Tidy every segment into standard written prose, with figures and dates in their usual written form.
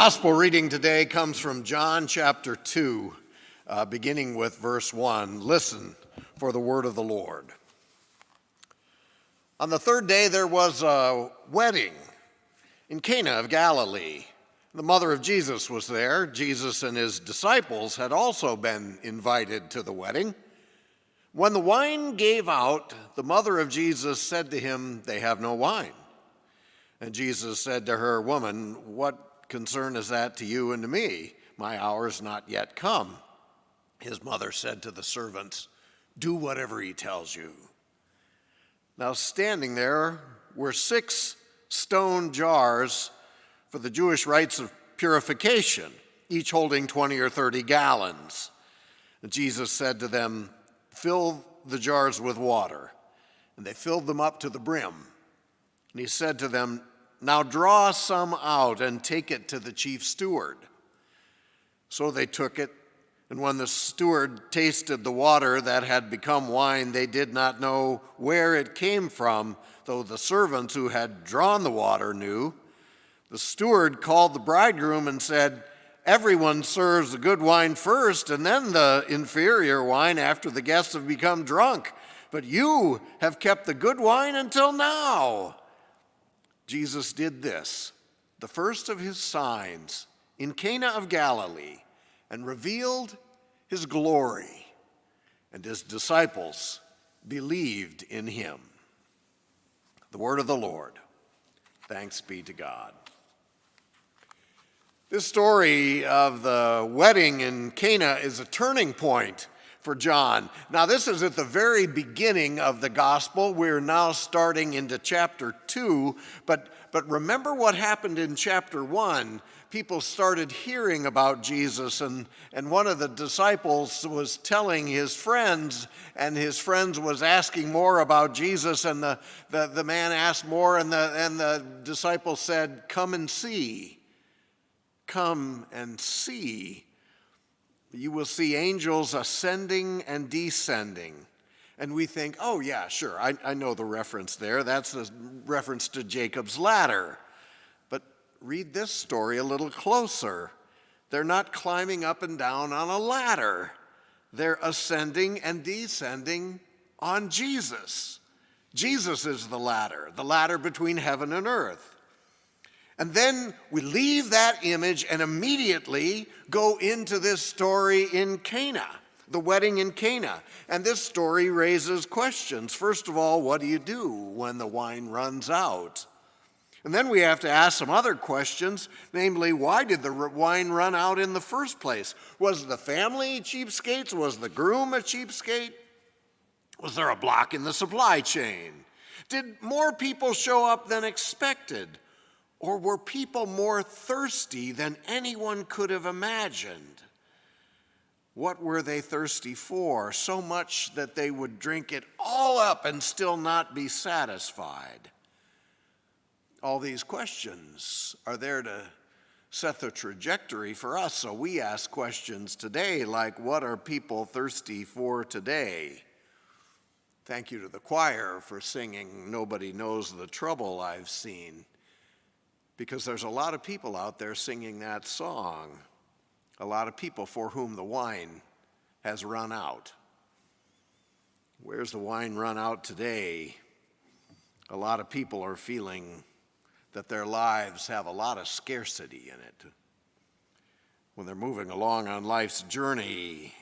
gospel reading today comes from John chapter 2, beginning with verse 1. Listen for the word of the Lord. On the third day there was a wedding in Cana of Galilee. The mother of Jesus was there. Jesus and his disciples had also been invited to the wedding. When the wine gave out, the mother of Jesus said to him, "They have no wine." And Jesus said to her, "Woman, what concern is that to you and to me? My hour is not yet come." His mother said to the servants, "Do whatever he tells you." Now standing there were 6 stone jars for the Jewish rites of purification, each holding 20 or 30 gallons. And Jesus said to them, "Fill the jars with water." And they filled them up to the brim. And he said to them, "Now draw some out and take it to the chief steward." So they took it, and when the steward tasted the water that had become wine, they did not know where it came from, though the servants who had drawn the water knew. The steward called the bridegroom and said, "Everyone serves the good wine first, and then the inferior wine after the guests have become drunk. But you have kept the good wine until now." Jesus did this, the first of his signs, in Cana of Galilee, and revealed his glory, and his disciples believed in him. The word of the Lord. Thanks be to God. This story of the wedding in Cana is a turning point for John. Now, this is at the very beginning of the gospel. We're now starting into chapter 2, but remember what happened in chapter 1. People started hearing about Jesus, and one of the disciples was telling his friends, and his friends was asking more about Jesus, and the man asked more, and the disciple said, "Come and see. Come and see. You will see angels ascending and descending." And we think, oh yeah, sure, I know the reference there. That's the reference to Jacob's ladder. But read this story a little closer. They're not climbing up and down on a ladder. They're ascending and descending on Jesus. Jesus is the ladder between heaven and earth. And then we leave that image and immediately go into this story in Cana, the wedding in Cana. And this story raises questions. First of all, what do you do when the wine runs out? And then we have to ask some other questions, namely, why did the wine run out in the first place? Was the family cheapskates? Was the groom a cheapskate? Was there a block in the supply chain? Did more people show up than expected? Or were people more thirsty than anyone could have imagined? What were they thirsty for? So much that they would drink it all up and still not be satisfied. All these questions are there to set the trajectory for us. So we ask questions today like, what are people thirsty for today? Thank you to the choir for singing "Nobody Knows the Trouble I've Seen," because there's a lot of people out there singing that song, a lot of people for whom the wine has run out. Where's the wine run out today? A lot of people are feeling that their lives have a lot of scarcity in it. When they're moving along on life's journey,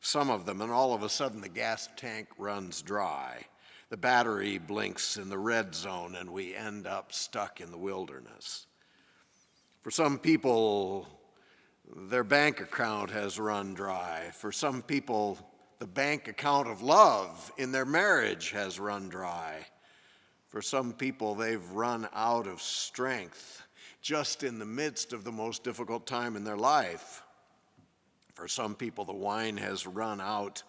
some of them, and all of a sudden the gas tank runs dry. The battery blinks in the red zone, and we end up stuck in the wilderness. For some people, their bank account has run dry. For some people, the bank account of love in their marriage has run dry. For some people, they've run out of strength just in the midst of the most difficult time in their life. For some people, the wine has run out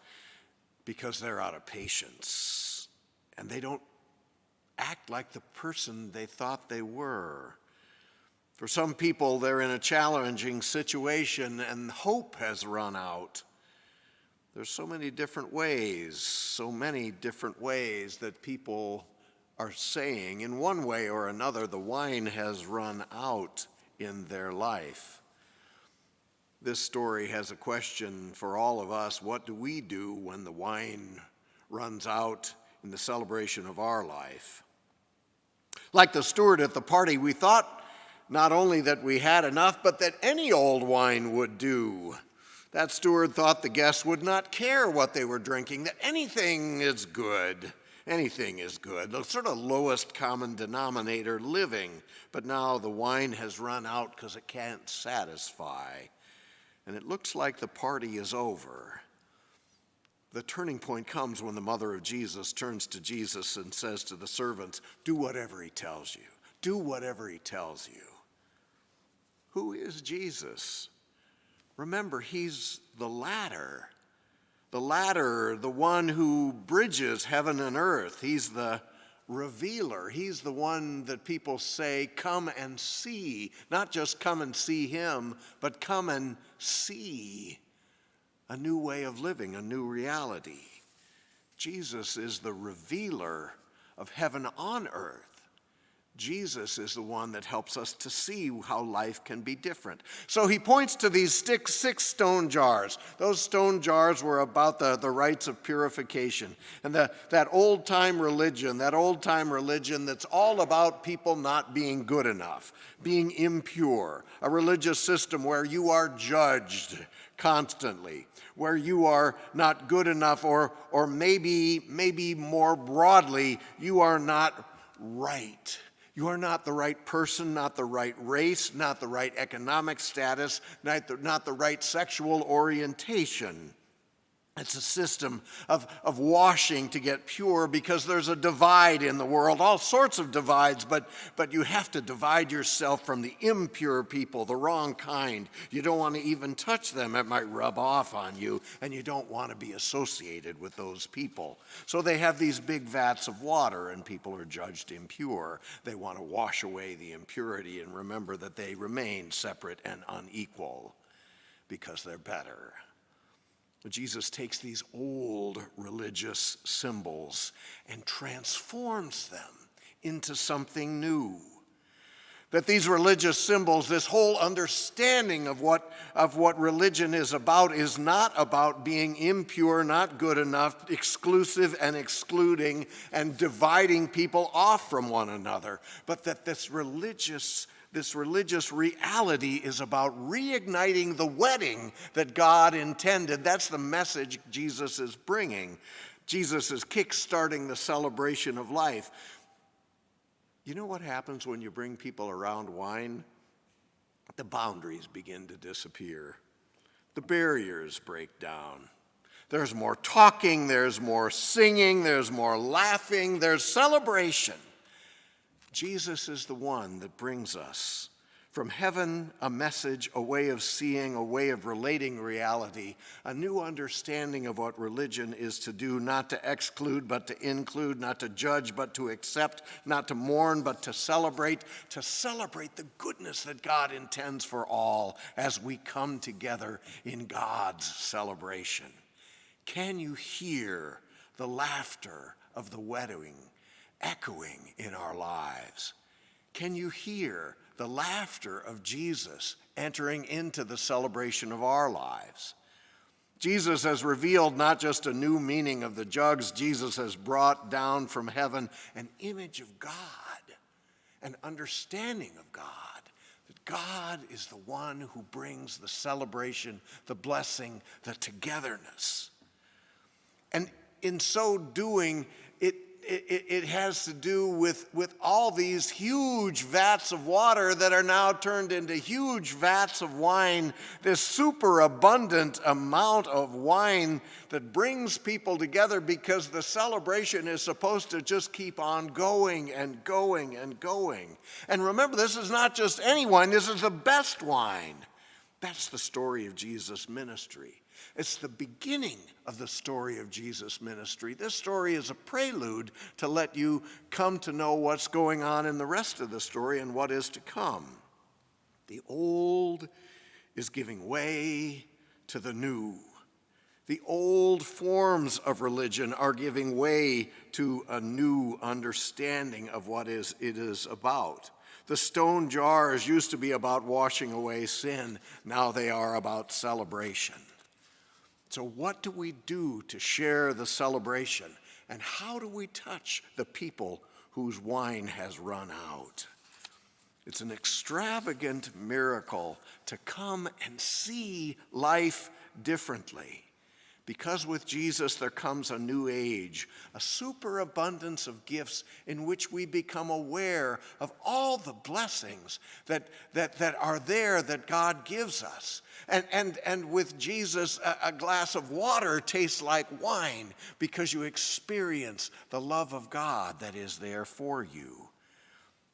because they're out of patience, and they don't act like the person they thought they were. For some people, they're in a challenging situation and hope has run out. There's so many different ways that people are saying, in one way or another, the wine has run out in their life. This story has a question for all of us. What do we do when the wine runs out in the celebration of our life? Like the steward at the party, we thought not only that we had enough, but that any old wine would do. That steward thought the guests would not care what they were drinking, that anything is good. Anything is good, the sort of lowest common denominator living. But now the wine has run out because it can't satisfy. And it looks like the party is over. The turning point comes when the mother of Jesus turns to Jesus and says to the servants, "Do whatever he tells you. Do whatever he tells you." Who is Jesus? Remember, he's the ladder. The ladder, the one who bridges heaven and earth. He's the revealer. He's the one that people say, "Come and see." Not just come and see him, but come and see a new way of living, a new reality. Jesus is the revealer of heaven on earth. Jesus is the one that helps us to see how life can be different. So he points to these six stone jars. Those stone jars were about the rites of purification. And that old-time religion that's all about people not being good enough, being impure, a religious system where you are judged constantly, where you are not good enough, or maybe more broadly, you are not right. You are not the right person, not the right race, not the right economic status, not the right sexual orientation. It's a system of washing to get pure because there's a divide in the world, all sorts of divides, but you have to divide yourself from the impure people, the wrong kind. You don't want to even touch them. It might rub off on you, and you don't want to be associated with those people. So they have these big vats of water, and people are judged impure. They want to wash away the impurity and remember that they remain separate and unequal because they're better. Jesus takes these old religious symbols and transforms them into something new. That these religious symbols, this whole understanding of what religion is not about being impure, not good enough, exclusive and excluding and dividing people off from one another, but that this religious reality is about reigniting the wedding that God intended. That's the message Jesus is bringing. Jesus is kickstarting the celebration of life. You know what happens when you bring people around wine? The boundaries begin to disappear. The barriers break down. There's more talking, there's more singing, there's more laughing, there's celebration. Jesus is the one that brings us from heaven a message, a way of seeing, a way of relating reality, a new understanding of what religion is to do, not to exclude but to include, not to judge but to accept, not to mourn but to celebrate the goodness that God intends for all as we come together in God's celebration. Can you hear the laughter of the wedding echoing in our lives? Can you hear the laughter of Jesus entering into the celebration of our lives? Jesus has revealed not just a new meaning of the jugs, Jesus has brought down from heaven an image of God, an understanding of God, that God is the one who brings the celebration, the blessing, the togetherness. And in so doing, it has to do with all these huge vats of water that are now turned into huge vats of wine, this superabundant amount of wine that brings people together because the celebration is supposed to just keep on going and going and going. And remember, this is not just any wine, this is the best wine. That's the story of Jesus' ministry. It's the beginning of the story of Jesus' ministry. This story is a prelude to let you come to know what's going on in the rest of the story and what is to come. The old is giving way to the new. The old forms of religion are giving way to a new understanding of what it is about. The stone jars used to be about washing away sin. Now they are about celebration. So what do we do to share the celebration? And how do we touch the people whose wine has run out? It's an extravagant miracle to come and see life differently. Because with Jesus there comes a new age, a superabundance of gifts in which we become aware of all the blessings that are there that God gives us. And with Jesus, a glass of water tastes like wine because you experience the love of God that is there for you.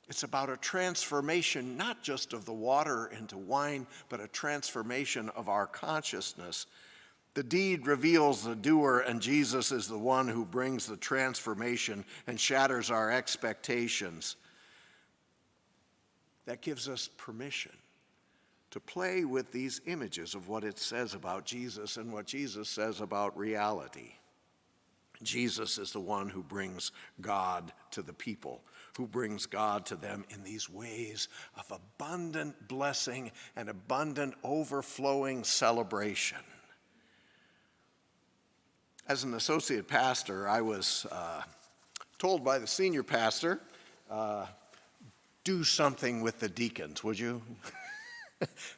It's about a transformation, not just of the water into wine, but a transformation of our consciousness. The deed reveals the doer, and Jesus is the one who brings the transformation and shatters our expectations. That gives us permission to play with these images of what it says about Jesus and what Jesus says about reality. Jesus is the one who brings God to the people, who brings God to them in these ways of abundant blessing and abundant overflowing celebration. As an associate pastor, I was told by the senior pastor, do something with the deacons, would you?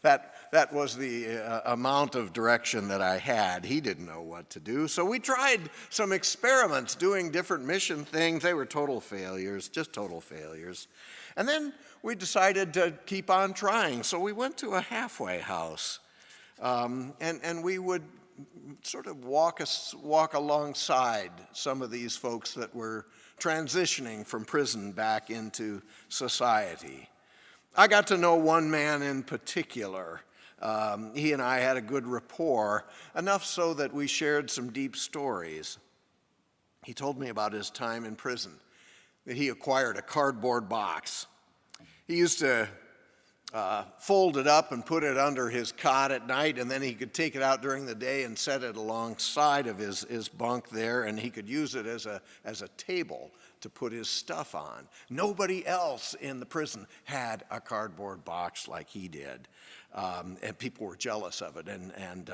That was the amount of direction that I had. He didn't know what to do. So we tried some experiments doing different mission things. They were total failures, just total failures. And then we decided to keep on trying. So we went to a halfway house, and we would sort of walk alongside some of these folks that were transitioning from prison back into society. I got to know one man in particular. He and I had a good rapport, enough so that we shared some deep stories. He told me about his time in prison, that he acquired a cardboard box. He used to fold it up and put it under his cot at night, and then he could take it out during the day and set it alongside of his bunk there, and he could use it as a table to put his stuff on. Nobody else in the prison had a cardboard box like he did, and people were jealous of it. And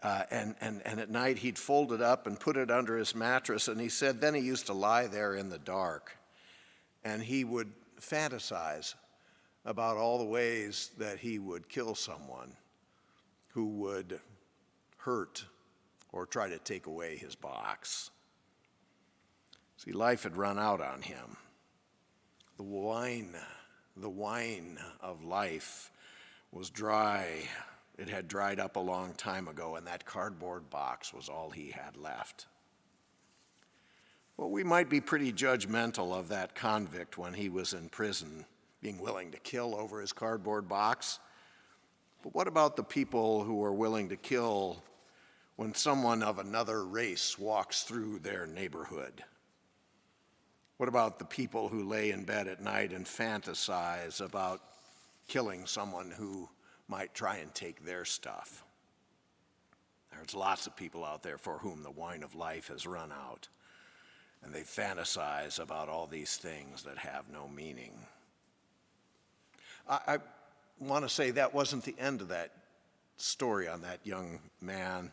at night he'd fold it up and put it under his mattress, and he said then he used to lie there in the dark, and he would fantasize about all the ways that he would kill someone who would hurt or try to take away his box. See, life had run out on him. The wine of life was dry. It had dried up a long time ago, and that cardboard box was all he had left. Well, we might be pretty judgmental of that convict when he was in prison, being willing to kill over his cardboard box. But what about the people who are willing to kill when someone of another race walks through their neighborhood? What about the people who lay in bed at night and fantasize about killing someone who might try and take their stuff? There's lots of people out there for whom the wine of life has run out, and they fantasize about all these things that have no meaning. I want to say that wasn't the end of that story on that young man.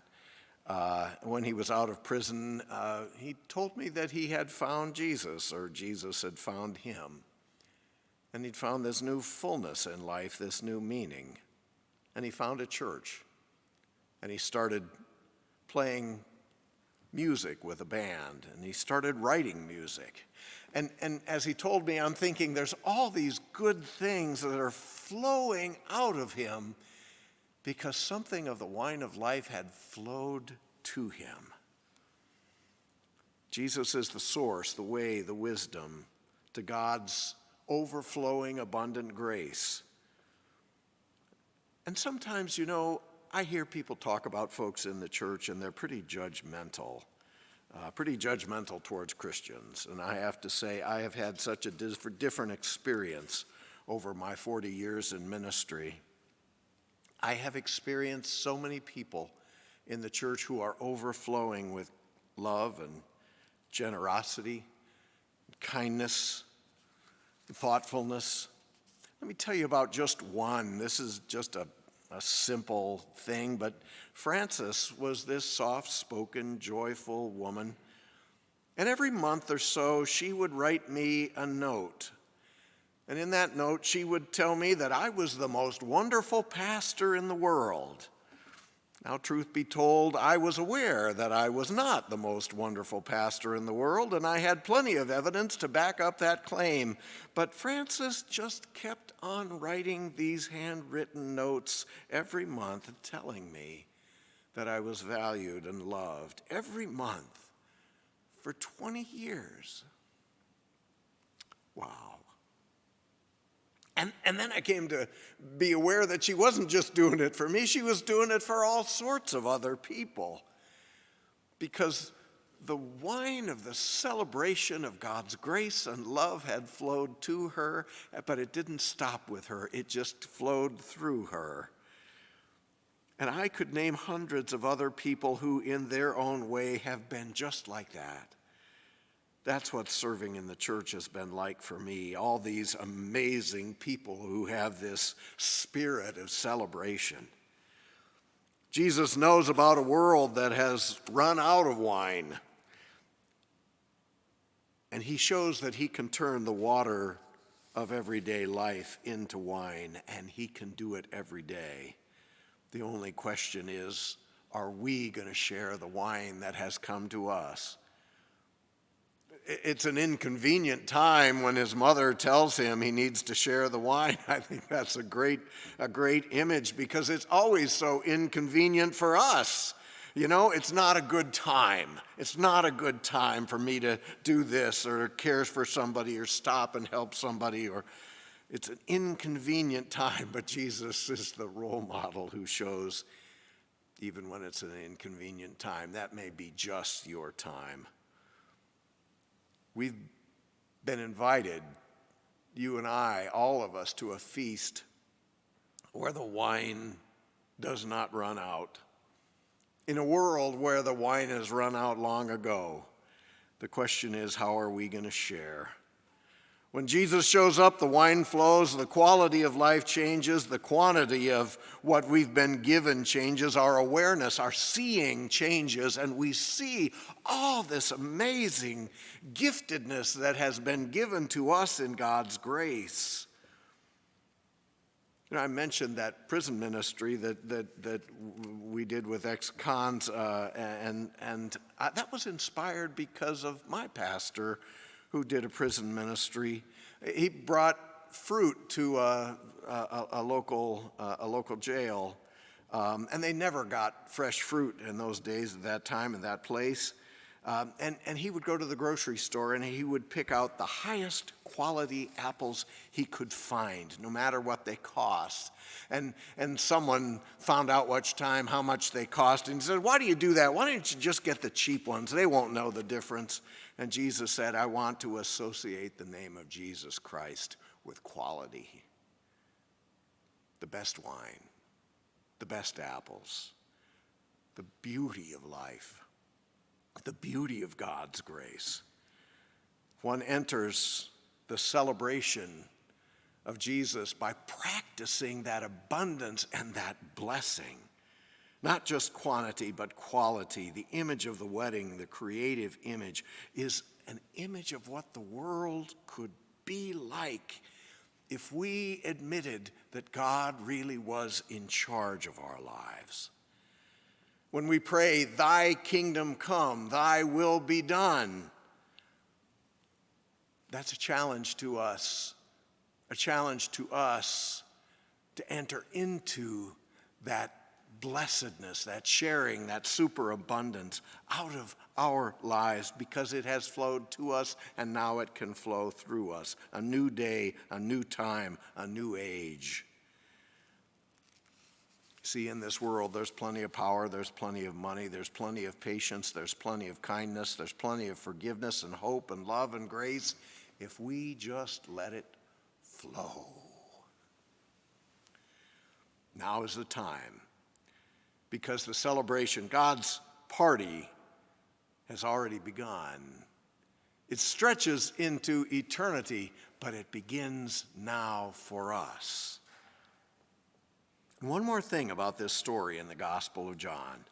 When he was out of prison, he told me that he had found Jesus, or Jesus had found him. And he'd found this new fullness in life, this new meaning. And he found a church. And he started playing music with a band, and he started writing music. And as he told me, I'm thinking there's all these good things that are flowing out of him because something of the wine of life had flowed to him. Jesus is the source, the way, the wisdom to God's overflowing, abundant grace. And sometimes, I hear people talk about folks in the church, and they're pretty judgmental towards Christians. And I have to say, I have had such a different experience over my 40 years in ministry. I have experienced so many people in the church who are overflowing with love and generosity, kindness, thoughtfulness, Let me tell you about just one. This is just a simple thing, but Frances was this soft-spoken, joyful woman. And every month or so, she would write me a note. And in that note, she would tell me that I was the most wonderful pastor in the world. Now, truth be told, I was aware that I was not the most wonderful pastor in the world, and I had plenty of evidence to back up that claim. But Frances just kept on writing these handwritten notes every month, telling me that I was valued and loved every month for 20 years. Wow. And then I came to be aware that she wasn't just doing it for me, she was doing it for all sorts of other people. Because the wine of the celebration of God's grace and love had flowed to her, but it didn't stop with her, it just flowed through her. And I could name hundreds of other people who, in their own way, have been just like that. That's what serving in the church has been like for me. All these amazing people who have this spirit of celebration. Jesus knows about a world that has run out of wine. And he shows that he can turn the water of everyday life into wine, and he can do it every day. The only question is, are we going to share the wine that has come to us? It's an inconvenient time when his mother tells him he needs to share the wine. I think that's a great image, because it's always so inconvenient for us. You know, it's not a good time. It's not a good time for me to do this or care for somebody or stop and help somebody, or it's an inconvenient time, but Jesus is the role model who shows even when it's an inconvenient time, that may be just your time. We've been invited, you and I, all of us, to a feast where the wine does not run out. In a world where the wine has run out long ago, the question is, how are we going to share? When Jesus shows up, the wine flows, the quality of life changes, the quantity of what we've been given changes, our awareness, our seeing changes, and we see all this amazing giftedness that has been given to us in God's grace. You know, I mentioned that prison ministry that we did with ex-cons, and that was inspired because of my pastor, who did a prison ministry. He brought fruit to a local jail, and they never got fresh fruit in those days, at that time, in that place. And he would go to the grocery store and he would pick out the highest quality apples he could find, no matter what they cost. And someone found out how much they cost, and he said, "Why do you do that? Why don't you just get the cheap ones? They won't know the difference." And Jesus said, "I want to associate the name of Jesus Christ with quality. The best wine, the best apples, the beauty of life, the beauty of God's grace." One enters the celebration of Jesus by practicing that abundance and that blessing. Not just quantity, but quality. The image of the wedding, the creative image, is an image of what the world could be like if we admitted that God really was in charge of our lives. When we pray, "Thy kingdom come, thy will be done," that's a challenge to us to enter into that blessedness, that sharing, that superabundance out of our lives, because it has flowed to us and now it can flow through us. A new day, a new time, a new age. See, in this world, there's plenty of power, there's plenty of money, there's plenty of patience, there's plenty of kindness, there's plenty of forgiveness and hope and love and grace, if we just let it flow. Now is the time, because the celebration, God's party, has already begun. It stretches into eternity, but it begins now for us. And one more thing about this story in the Gospel of John.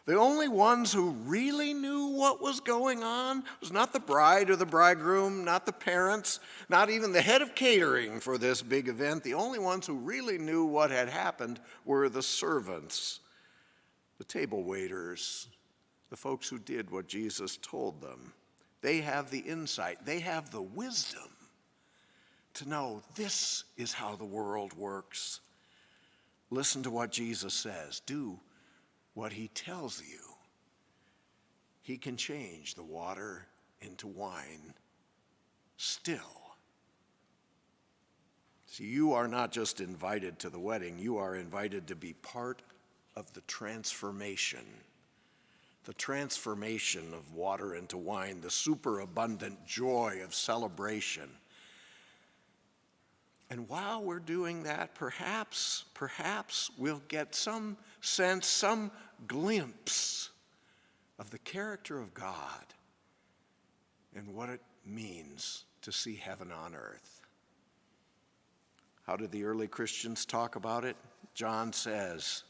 The only ones who really knew what was going on was not the bride or the bridegroom, not the parents, not even the head of catering for this big event. The only ones who really knew what had happened were the servants, the table waiters, the folks who did what Jesus told them. They have the insight, they have the wisdom to know this is how the world works. Listen to what Jesus says. Do what he tells you. He can change the water into wine still. See, you are not just invited to the wedding, you are invited to be part of the transformation. The transformation of water into wine, the superabundant joy of celebration. And while we're doing that, perhaps we'll get some sense, some glimpse of the character of God and what it means to see heaven on earth. How did the early Christians talk about it? John says,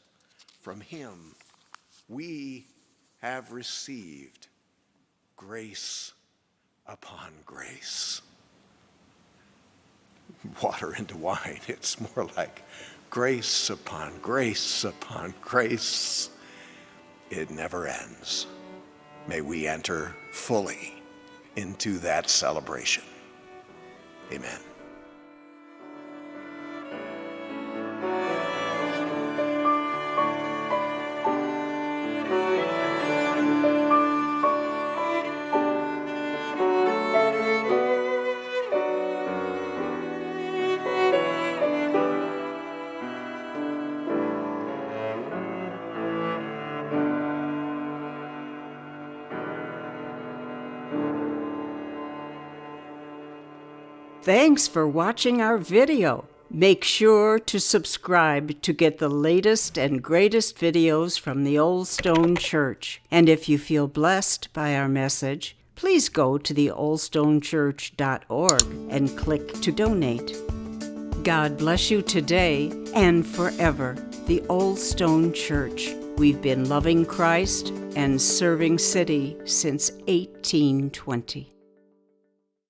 from him we have received grace upon grace. Water into wine, it's more like grace upon grace upon grace. It never ends. May we enter fully into that celebration. Amen. Thanks for watching our video. Make sure to subscribe to get the latest and greatest videos from the Old Stone Church. And if you feel blessed by our message, please go to theoldstonechurch.org and click to donate. God bless you today and forever. The Old Stone Church. We've been loving Christ and serving City since 1820.